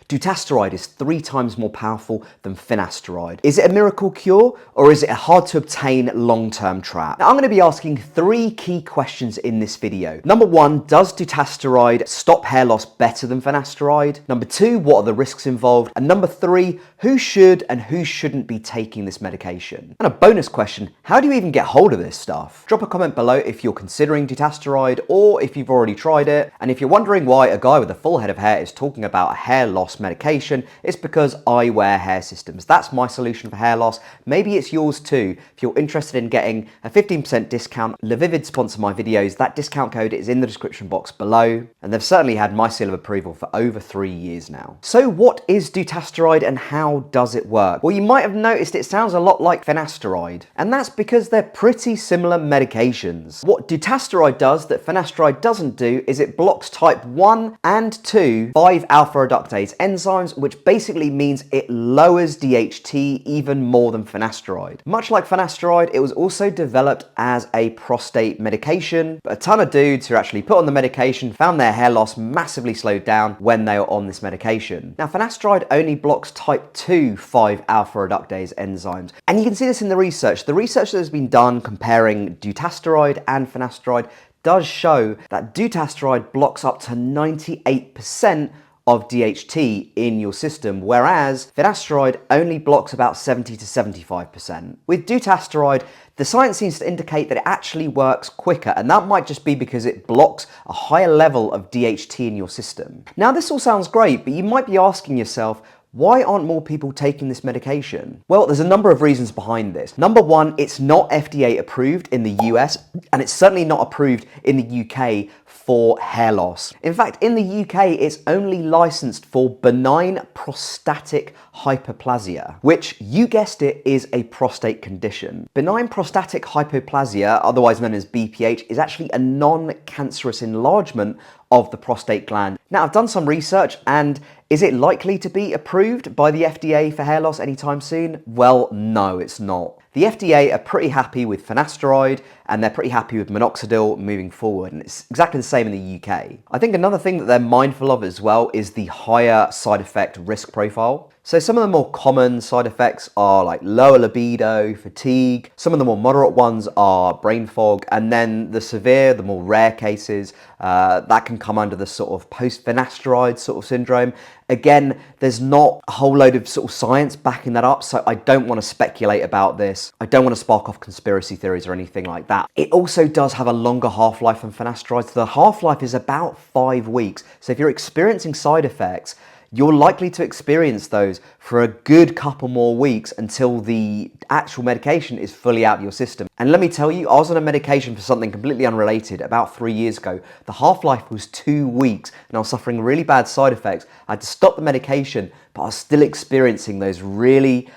Dutasteride is 3 times more powerful than finasteride. Is it a miracle cure, or is it a hard to obtain long-term trap? Now I'm going to be asking 3 key questions in this video. Number 1, does dutasteride stop hair loss better than finasteride? Number 2, what are the risks involved? And number 3, who should and who shouldn't be taking this medication? And a bonus question, how do you even get hold of this stuff? Drop a comment below if you're considering dutasteride or if you've already tried it. And if you're wondering why a guy with a full head of hair is talking about a hair loss medication, it's because I wear hair systems. That's my solution for hair loss. Maybe it's yours too. If you're interested in getting a 15% discount, Levivid sponsor my videos. That discount code is in the description box below. And they've certainly had my seal of approval for over 3 years now. So what is dutasteride and how does it work? Well, you might have noticed it sounds a lot like finasteride. And that's because they're pretty similar medications. What dutasteride does that finasteride doesn't do is it blocks type 1 and 2 5-alpha reductase enzymes, which basically means it lowers DHT even more than finasteride. Much like finasteride, it was also developed as a prostate medication, but a ton of dudes who actually put on the medication found their hair loss massively slowed down when they were on this medication. Now, finasteride only blocks type 2 5-alpha reductase enzymes, and you can see this in the research. The research that has been done comparing dutasteride and finasteride does show that dutasteride blocks up to 98% of DHT in your system, whereas finasteride only blocks about 70 to 75%. With dutasteride, the science seems to indicate that it actually works quicker, and that might just be because it blocks a higher level of DHT in your system. Now, this all sounds great, but you might be asking yourself, why aren't more people taking this medication? Well, there's a number of reasons behind this. Number 1, it's not FDA approved in the US, and it's certainly not approved in the UK for hair loss. In fact, in the UK, it's only licensed for benign prostatic hyperplasia, which, you guessed it, is a prostate condition. Benign prostatic hyperplasia, otherwise known as BPH, is actually a non-cancerous enlargement of the prostate gland. Now, I've done some research, and is it likely to be approved by the FDA for hair loss anytime soon? Well, no, it's not. The FDA are pretty happy with finasteride, and they're pretty happy with minoxidil moving forward, and it's exactly the same in the UK. I think another thing that they're mindful of as well is the higher side effect risk profile. So some of the more common side effects are like lower libido, fatigue. Some of the more moderate ones are brain fog, and then the severe, the more rare cases, that can come under the sort of post-finasteride sort of syndrome. Again, there's not a whole load of sort of science backing that up, so I don't want to speculate about this. I don't want to spark off conspiracy theories or anything like that. It also does have a longer half-life than finasteride. So the half-life is about 5 weeks. So if you're experiencing side effects, you're likely to experience those for a good couple more weeks until the actual medication is fully out of your system. And let me tell you, I was on a medication for something completely unrelated about 3 years ago. The half-life was 2 weeks, and I was suffering really bad side effects. I had to stop the medication, but I was still experiencing those really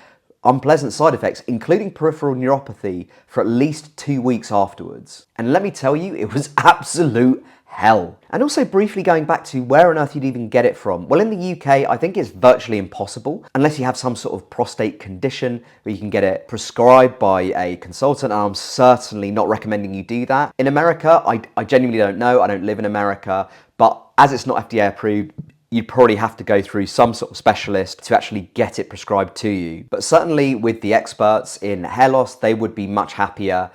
unpleasant side effects, including peripheral neuropathy, for at least 2 weeks afterwards. And let me tell you, it was absolute hell. And also briefly going back to where on earth you'd even get it from. Well, in the UK, I think it's virtually impossible unless you have some sort of prostate condition where you can get it prescribed by a consultant, and I'm certainly not recommending you do that. In America, I genuinely don't know. I don't live in America, but as it's not FDA approved, you'd probably have to go through some sort of specialist to actually get it prescribed to you. But certainly with the experts in hair loss, they would be much happier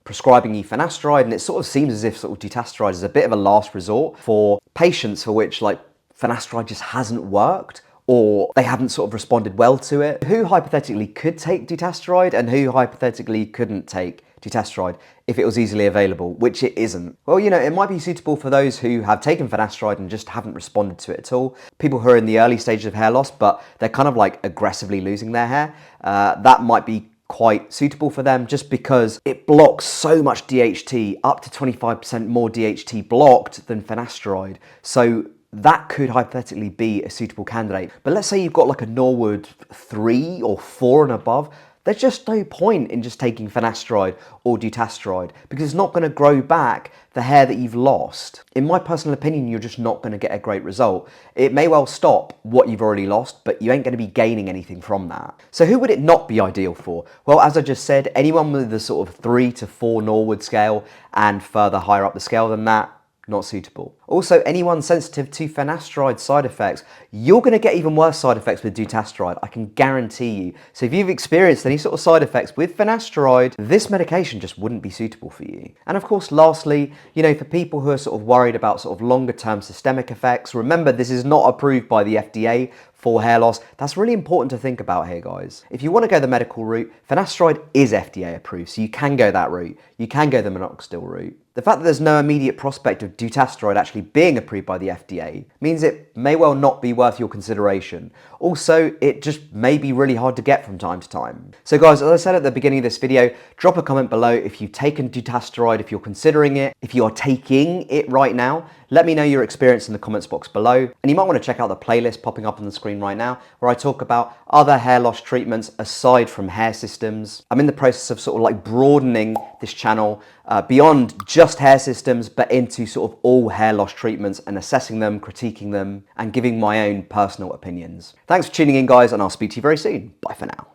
prescribing you finasteride, and it sort of seems as if sort of dutasteride is a bit of a last resort for patients for which like finasteride just hasn't worked, or they haven't sort of responded well to it. Who hypothetically could take dutasteride and who hypothetically couldn't take dutasteride if it was easily available, which it isn't? Well, you know, it might be suitable for those who have taken finasteride and just haven't responded to it at all. People who are in the early stages of hair loss, but they're kind of like aggressively losing their hair. That might be quite suitable for them just because it blocks so much DHT, up to 25% more DHT blocked than finasteride. So that could hypothetically be a suitable candidate. But let's say you've got like a Norwood 3 or 4 and above, there's just no point in just taking finasteride or dutasteride because it's not going to grow back the hair that you've lost. In my personal opinion, you're just not going to get a great result. It may well stop what you've already lost, but you ain't going to be gaining anything from that. So who would it not be ideal for? Well, as I just said, anyone with the sort of 3 to 4 Norwood scale and further higher up the scale than that, not suitable. Also, anyone sensitive to finasteride side effects, you're going to get even worse side effects with dutasteride, I can guarantee you. So if you've experienced any sort of side effects with finasteride, this medication just wouldn't be suitable for you. And of course, lastly, you know, for people who are sort of worried about sort of longer term systemic effects, remember this is not approved by the FDA for hair loss. That's really important to think about here, guys. If you want to go the medical route, finasteride is FDA approved, so you can go that route. You can go the minoxidil route. The fact that there's no immediate prospect of dutasteride actually being approved by the FDA means it may well not be worth your consideration. Also, it just may be really hard to get from time to time. So guys, as I said at the beginning of this video, drop a comment below if you've taken dutasteride, if you're considering it, if you are taking it right now. Let me know your experience in the comments box below. And you might want to check out the playlist popping up on the screen right now, where I talk about other hair loss treatments aside from hair systems. I'm in the process of sort of like broadening this channel beyond just hair systems, but into sort of all hair loss treatments and assessing them, critiquing them, and giving my own personal opinions. Thanks for tuning in, guys, and I'll speak to you very soon. Bye for now.